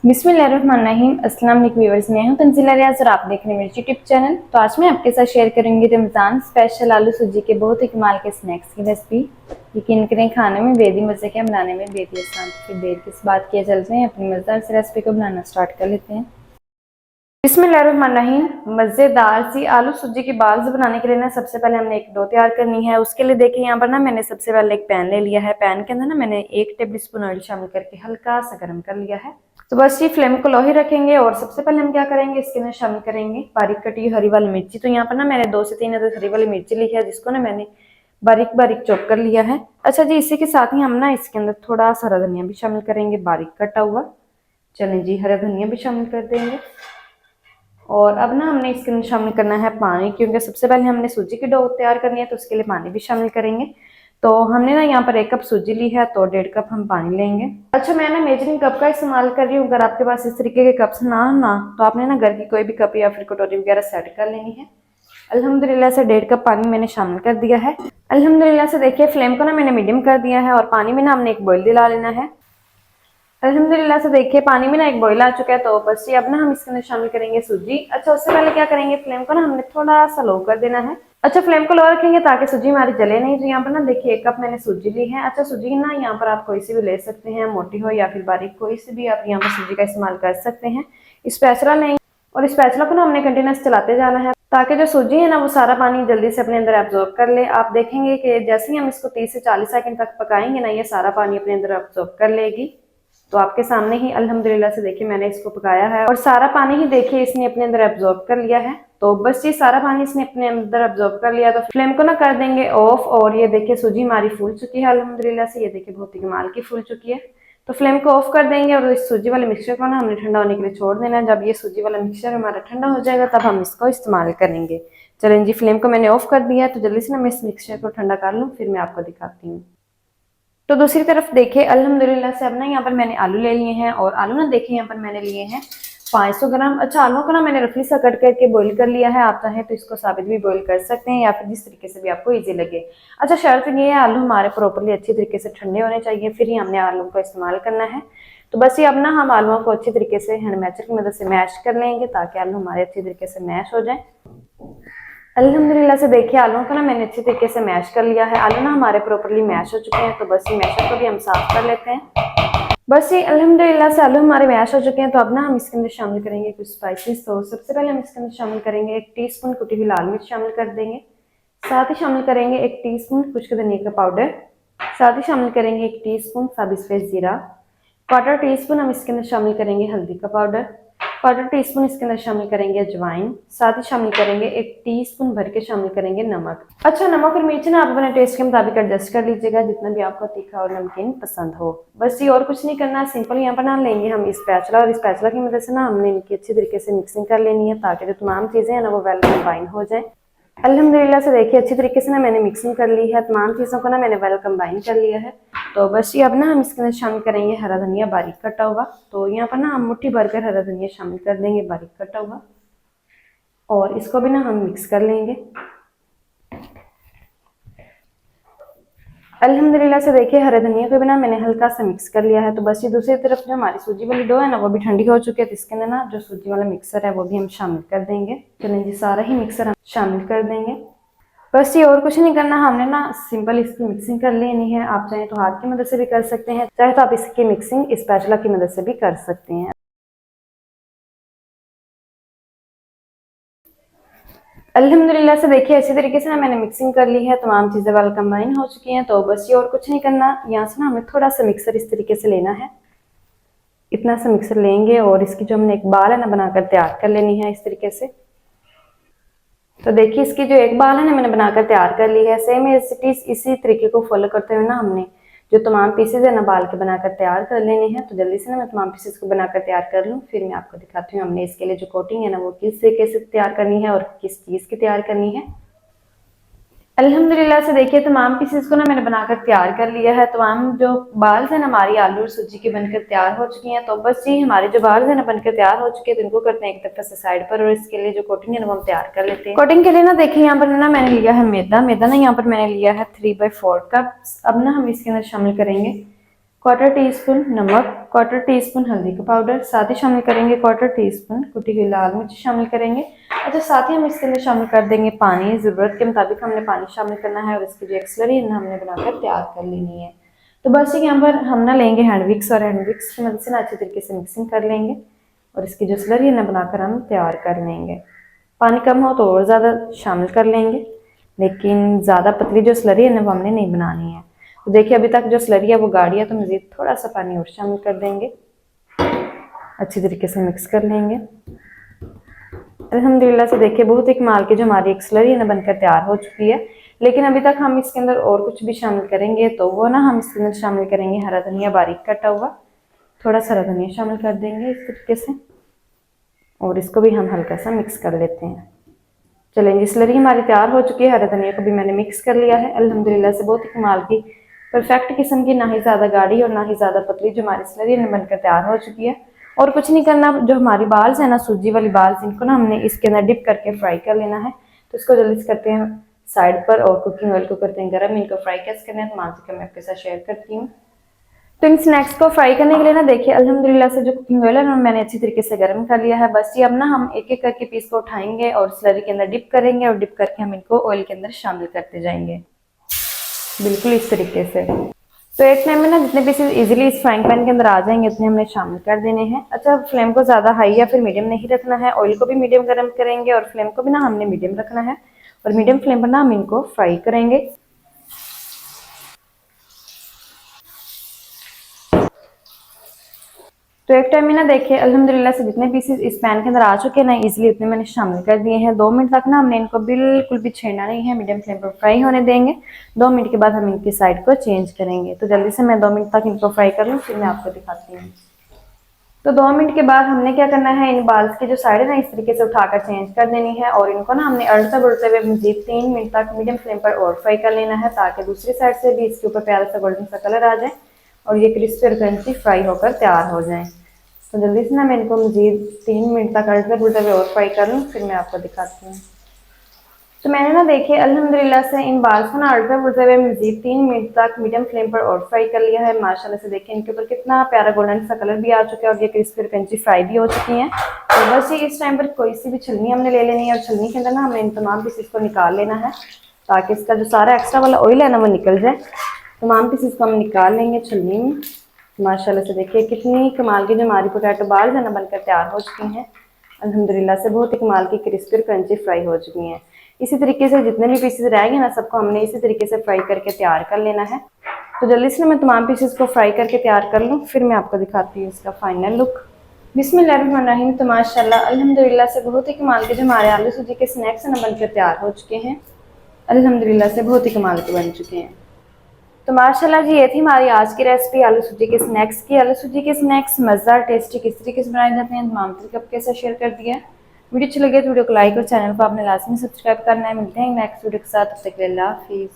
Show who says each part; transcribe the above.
Speaker 1: बिस्मिल्लाहिर्रहमानिर्रहीम। अस्सलाम वालेकुम व्यूअर्स, मैं हूं तंजीला रियाज और आप देख रहे हैं मेरे यूट्यूब चैनल। तो आज मैं आपके साथ शेयर करूंगी रमज़ान स्पेशल आलू सूजी के बहुत ही कमाल के स्नैक्स की रेसिपी। यकीन करें खाने में बेहद मज़े के, बनाने में बेहद आसान। तो फिर देर किस बात किए, चलते हैं अपनी मज़ेदार सी रेसिपी को बनाना स्टार्ट कर लेते हैं। बिस्मिल्लाहिर्रहमानिर्रहीम। मज़ेदार सी आलू सूजी की बाल्स बनाने के लिए ना सबसे पहले हमने एक डो तैयार करनी है। उसके लिए देखिए यहाँ पर ना मैंने सबसे पहले एक पैन ले लिया है। पैन के अंदर ना मैंने 1 टेबल स्पून ऑयल शामिल करके हल्का सा गर्म कर लिया है। तो बस ये फ्लेम को लो ही रखेंगे और सबसे पहले हम क्या करेंगे, इसके अंदर शामिल करेंगे बारीक कटी हरी वाली मिर्ची। तो यहाँ पर ना मैंने 2 से 3 अदद हरी वाली मिर्ची ली है, जिसको ना मैंने बारीक बारीक चॉप कर लिया है। अच्छा जी, इसी के साथ ही हम ना इसके अंदर थोड़ा सा हरा धनिया भी शामिल करेंगे, बारीक कटा हुआ। चलें जी, हरा धनिया भी शामिल कर देंगे। और अब ना हमने इसके अंदर शामिल करना है पानी, क्योंकि सबसे पहले हमने सूजी की डो तैयार करनी है, तो उसके लिए पानी भी शामिल करेंगे। तो हमने ना यहाँ पर 1 कप सूजी ली है, तो 1.5 कप हम पानी लेंगे। अच्छा, मैं ना मेजरिंग कप का इस्तेमाल कर रही हूँ। अगर आपके पास इस तरीके के कप्स ना तो आपने ना घर की कोई भी कप या फिर कटोरी वगैरह सेट कर लेनी है। अल्हम्दुलिल्लाह से 1.5 कप पानी मैंने शामिल कर दिया है। अल्हम्दुलिल्लाह से देखिए फ्लेम को ना मैंने मीडियम कर दिया है और पानी में ना हमने एक बॉईल दिला लेना है। अल्हम्दुलिल्लाह से देखिए पानी में ना एक बॉईल आ चुका है। तो बस ये अब ना हम इसके अंदर शामिल करेंगे सूजी। अच्छा, उससे पहले क्या करेंगे, फ्लेम को ना हमने थोड़ा सा लो कर देना है। अच्छा, फ्लेम को लो रखेंगे ताकि सूजी हमारी जले नहीं। तो यहाँ पर ना देखिए 1 कप मैंने सूजी ली है। अच्छा, सूजी ना यहाँ पर आप कोई सी भी ले सकते हैं, मोटी हो या फिर बारीक, कोई सी भी आप यहाँ पर सूजी का इस्तेमाल कर सकते हैं। स्पैचुला लेंगे और स्पैचुला को ना हमने कंटिन्यूस चलाते जाना है, ताकि जो सूजी है ना वो सारा पानी जल्दी से अपने अंदर एब्जॉर्ब कर ले। आप देखेंगे कि जैसे ही हम इसको 30 से 40 सेकंड तक पकाएंगे ना, ये सारा पानी अपने अंदर एब्जॉर्ब कर लेगी। तो आपके सामने ही अल्हम्दुलिल्लाह से देखिए मैंने इसको पकाया है और सारा पानी ही देखिए इसने अपने अंदर एब्जॉर्ब कर लिया है। तो बस ये सारा पानी इसने अपने अंदर एब्जॉर्ब कर लिया। तो फ्लेम को ना कर देंगे ऑफ और ये देखिए सूजी हमारी फूल चुकी है अल्हम्दुलिल्लाह से। ये देखिए बहुत ही कमाल की फूल चुकी है। तो फ्लेम को ऑफ कर देंगे और इस सूजी वाले मिक्सचर को ना हमने ठंडा होने के लिए छोड़ देना है। जब ये सूजी वाला मिक्सचर हमारा ठंडा हो जाएगा तब हम इसको इस्तेमाल करेंगे। चलें जी, फ्लेम को मैंने ऑफ कर दिया है। तो जल्दी से ना मैं इस मिक्सचर को ठंडा कर लूँ, फिर मैं आपको दिखाती हूँ। तो दूसरी तरफ देखिए अल्हम्दुलिल्लाह से अब ना यहाँ पर मैंने आलू ले लिए हैं और आलू ना देखिए यहाँ पर मैंने लिए हैं 500 ग्राम। अच्छा, आलू को ना मैंने रफली सा कट करके बॉईल कर लिया है। आप चाहें तो इसको साबित भी बॉईल कर सकते हैं या फिर जिस तरीके से भी आपको इजी लगे। अच्छा, शर्त ये है आलू हमारे प्रॉपरली अच्छी तरीके से ठंडे होने चाहिए, फिर ही हमने आलू को इस्तेमाल करना है। तो बस ये अब ना हम आलूओं को अच्छी तरीके से हैंड मैचर की मदद से मैश कर लेंगे, ताकि आलू हमारे अच्छी तरीके से मैश हो जाए। अल्हम्दुलिल्लाह से देखिए आलू को ना मैंने अच्छी तरीके से मैश कर लिया है। आलू ना हमारे प्रॉपरली मैश हो चुके हैं। तो बस ये मैशर को भी हम साफ कर लेते हैं। बस ये अल्हम्दुलिल्लाह से आलू हमारे मैश हो चुके हैं। तो अब ना हम इसके अंदर शामिल करेंगे कुछ स्पाइसेस। तो सबसे पहले हम इसके अंदर शामिल करेंगे 1 टीस्पून कुटी हुई लाल मिर्च शामिल कर देंगे। साथ ही शामिल करेंगे 1 टीस्पून खुश्क धनिया का पाउडर। साथ ही शामिल करेंगे 1 टीस्पून साबित सफेद जीरा। 1/4 टीस्पून हम इसके अंदर शामिल करेंगे हल्दी का पाउडर। 1/4 टीस्पून इसके अंदर शामिल करेंगे अजवाइन। साथ ही शामिल करेंगे 1 टीस्पून भर के शामिल करेंगे नमक। अच्छा, नमक और मिर्च ना आप अपने टेस्ट के मुताबिक एडजस्ट कर लीजिएगा, जितना भी आपको तीखा और नमकीन पसंद हो। बस ये और कुछ नहीं करना, सिंपल यहाँ पर ना लेंगे हम स्पैचुला और स्पैचुला की मदद से ना हमने इनकी अच्छी तरीके से मिक्सिंग कर लेनी है, ताकि जो तमाम चीजें हैं ना वो वेल कंबाइन हो जाए। अल्हम्दुलिल्लाह से देखिए अच्छी तरीके से ना मैंने मिक्सिंग कर ली है, तमाम चीज़ों को ना मैंने वेल कंबाइन कर लिया है। तो बस ये अब ना हम इसके अंदर शामिल करेंगे हरा धनिया बारीक कटा हुआ। तो यहाँ पर ना हम मुट्ठी भरकर हरा धनिया शामिल कर देंगे बारीक कटा हुआ और इसको भी ना हम मिक्स कर लेंगे। अल्हम्दुलिल्लाह से देखिए हरे धनिया को भी ना मैंने हल्का सा मिक्स कर लिया है। तो बस ये दूसरी तरफ जो हमारी सूजी वाली डो है ना वो भी ठंडी हो चुकी है। तो इसके अंदर ना जो सूजी वाला मिक्सर है वो भी हम शामिल कर देंगे। चलें जी, सारा ही मिक्सर हम शामिल कर देंगे। बस ये और कुछ नहीं करना, हमने ना सिंपल इसकी मिक्सिंग कर लेनी है। आप चाहें तो हाथ की मदद से भी कर सकते हैं, चाहे तो आप इसकी मिक्सिंग स्पैचुला की मदद से भी कर सकते हैं। अल्हम्दुलिल्लाह से देखिए अच्छी तरीके से ना मैंने मिक्सिंग कर ली है, तमाम चीज़ें वेल कंबाइन हो चुकी हैं। तो बस ये और कुछ नहीं करना, यहाँ से ना हमें थोड़ा सा मिक्सर इस तरीके से लेना है। इतना सा मिक्सर लेंगे और इसकी जो हमने एक बाल है ना बनाकर तैयार कर लेनी है इस तरीके से। तो देखिए इसकी जो एक बाल है ना मैंने बनाकर तैयार कर ली है। सेम इसी तरीके को फॉलो करते हुए ना हमने जो तमाम पीसेज है ना बाल के बनाकर तैयार कर लेने हैं। तो जल्दी से ना मैं तमाम पीसेज को बनाकर तैयार कर लूँ, फिर मैं आपको दिखाती हूँ हमने इसके लिए जो कोटिंग है ना वो किस तरीके से तैयार करनी है और किस चीज़ की तैयार करनी है। अल्हम्दुलिल्लाह से देखिए तमाम पीसेस को ना मैंने बनाकर तैयार कर लिया है। तमाम जो बाल्स हैं हमारी आलू और सूजी की बनकर तैयार हो चुकी हैं। तो बस ये हमारे जो बाल्स हैं ना बनकर तैयार हो चुके हैं, तो इनको करते हैं एक दफा से साइड पर और इसके लिए जो कोटिंग है ना वो हम तैयार कर लेते हैं। कोटिंग के लिए ना देखिए यहाँ पर ना मैंने लिया है मैदा। मैदा ना यहाँ पर मैंने लिया है 3/4 कप। अब ना हम इसके अंदर शामिल करेंगे क्वार्टर टी स्पून नमक, क्वार्टर टी स्पून हल्दी का पाउडर, साथ ही शामिल करेंगे क्वार्टर टी स्पून कुटी हुई लाल मिर्च शामिल करेंगे। अच्छा, साथ ही हम इसके अंदर शामिल कर देंगे पानी। ज़रूरत के मुताबिक हमने पानी शामिल करना है और इसकी जो एक स्लरी है ना हमने बनाकर तैयार कर लेनी है। तो बस यहाँ पर हम ना लेंगे हैंड विक्स और हैंड विक्स की मदद से ना अच्छे तरीके से मिक्सिंग कर लेंगे और इसकी जो स्लरी है ना बनाकर हम तैयार कर लेंगे। पानी कम हो तो और ज़्यादा शामिल कर लेंगे, लेकिन ज़्यादा पतली जो स्लरी है ना वो हमने नहीं बनानी है। तो देखिए अभी तक जो स्लरी है वो गाढ़ी है, तो मज़ीद थोड़ा सा पानी और शामिल कर देंगे, अच्छी तरीके से मिक्स कर लेंगे। अल्हम्दुलिल्लाह से देखिए बहुत ही कमाल की जो हमारी एक स्लरी है ना बनकर तैयार हो चुकी है। लेकिन अभी तक हम इसके अंदर और कुछ भी शामिल करेंगे, तो वो ना हम इसके अंदर शामिल करेंगे हरा धनिया बारीक कटा हुआ। थोड़ा सा हरा धनिया शामिल कर देंगे इस तरीके से और इसको भी हम हल्का सा मिक्स कर लेते हैं। चलें जी, स्लरी हमारी तैयार हो चुकी है। हरा धनिया को भी मैंने मिक्स कर लिया है। अल्हम्दुलिल्लाह से बहुत ही कमाल की परफेक्ट किस्म की, ना ही ज़्यादा गाढ़ी और ना ही ज़्यादा पतली जो हमारी स्लरी बनकर तैयार हो चुकी है। और कुछ नहीं करना, जो हमारी बाल्स है ना सूजी वाली बाल्स, इनको ना हमने इसके अंदर डिप करके फ्राई कर लेना है। तो इसको जल्दी से करते हैं साइड पर और कुकिंग ऑयल को करते हैं गर्म। इनको फ्राई कैसे करना है तो मान के मैं आपके साथ शेयर करती हूँ। तो इन स्नैक्स को फ्राई करने के लिए ना देखिए अल्हम्दुलिल्लाह से जो कुकिंग ऑयल है ना मैंने अच्छी तरीके से गर्म कर लिया है। बस ये अब ना हम एक एक करके पीस को उठाएंगे और स्लरी के अंदर डिप करेंगे और डिप करके हम इनको ऑयल के अंदर शामिल करते जाएंगे, बिल्कुल इस तरीके से। तो एक टाइम में ना जितने पीसेस इजीली इस फ्राइंग पैन के अंदर आ जाएंगे उतने हमने शामिल कर देने हैं। अच्छा, फ्लेम को ज़्यादा हाई या फिर मीडियम नहीं रखना है। ऑयल को भी मीडियम गर्म करेंगे और फ्लेम को भी ना हमने मीडियम रखना है और मीडियम फ्लेम पर ना हम इनको फ्राई करेंगे। तो एक टाइम में ना देखिए अल्हम्दुलिल्लाह से जितने पीसेस इस पैन के अंदर आ चुके हैं ना इजीली उतने मैंने शामिल कर दिए हैं। 2 मिनट तक ना हमने इनको बिल्कुल भी छेड़ना नहीं है, मीडियम फ्लेम पर फ्राई होने देंगे। 2 मिनट के बाद हम इनकी साइड को चेंज करेंगे। तो जल्दी से मैं 2 मिनट तक इनको फ्राई कर लूँ, फिर मैं आपको दिखाती हूँ। तो 2 मिनट के बाद हमने क्या करना है, इन बाल्स की जो साइड है ना इस तरीके से उठाकर चेंज कर देनी है और इनको ना हमने अड़ते बुड़ते हुए मजीद 3 मिनट तक मीडियम फ्लेम पर और फ्राई कर लेना है, ताकि दूसरी साइड से भी इसके ऊपर प्यारा सा गोल्डन सा कलर आ जाए और ये क्रिस्पी और क्रंची फ्राई होकर तैयार हो जाए। तो जल्दी से ना मैं इनको मजीद 3 मिनट तक अड़ते बुड़ते हुए और फ्राई कर लूँ, फिर मैं आपको दिखाती हूँ। तो मैंने ना देखिए अल्हम्दुलिल्लाह से इन बाल्स को ना अड़ते बुड़ते हुए मजीद 3 मिनट तक मीडियम फ्लेम पर और फ्राई कर लिया है। माशाल्लाह से देखिए इनके ऊपर कितना प्यारा गोल्डन सा कलर भी आ चुका है और ये क्रिस्पी क्रंची फ्राई भी हो चुकी हैं। तो बस ये इस टाइम पर कोई सी भी छलनी हमने ले लेनी है और छलनी के अंदर ना हमने इन तमाम पीसेस को निकाल लेना है, ताकि इसका जो सारा एक्स्ट्रा वाला ऑयल है ना वो निकल जाए। तमाम पीसेस को हम निकाल लेंगे छलनी में। माशाल्लाह से देखिए कितनी कमाल की जो हमारी पोटैटो बाल्स है ना बनकर तैयार हो चुकी हैं। अल्हम्दुलिल्लाह से बहुत ही कमाल की क्रिस्पी और क्रंची फ्राई हो चुकी हैं। इसी तरीके से जितने भी पीसेस रहेंगे ना सबको हमने इसी तरीके से फ्राई करके तैयार कर लेना है। तो जल्दी से मैं तमाम पीसेस को फ्राई करके तैयार कर लूँ, फिर मैं आपको दिखाती हूँ इसका फाइनल लुक। बिस्मिल्लाहिर्रहमानिर्रहीम। तो माशाल्लाह अल्हम्दुलिल्लाह से बहुत ही कमाल के जो हमारे आलू सूजी के स्नैक्स हैं ना बनकर तैयार हो चुके हैं। अल्हम्दुलिल्लाह से बहुत ही कमाल के बन चुके हैं। तो माशाल्लाह जी ये थी हमारी आज की रेसिपी आलू सूजी के स्नैक्स की। आलू सूजी के स्नैक्स मज़ेदार टेस्टी किस तरीके से बनाए जाते हैं तमाम तरीके आपके साथ शेयर कर दिया। वीडियो अच्छी लगे तो वीडियो को लाइक और चैनल को आपने लाजमी सब्सक्राइब करना है। मिलते हैं नेक्स्ट वीडियो के साथ, तब तक के लिए अल्लाह हाफिज़।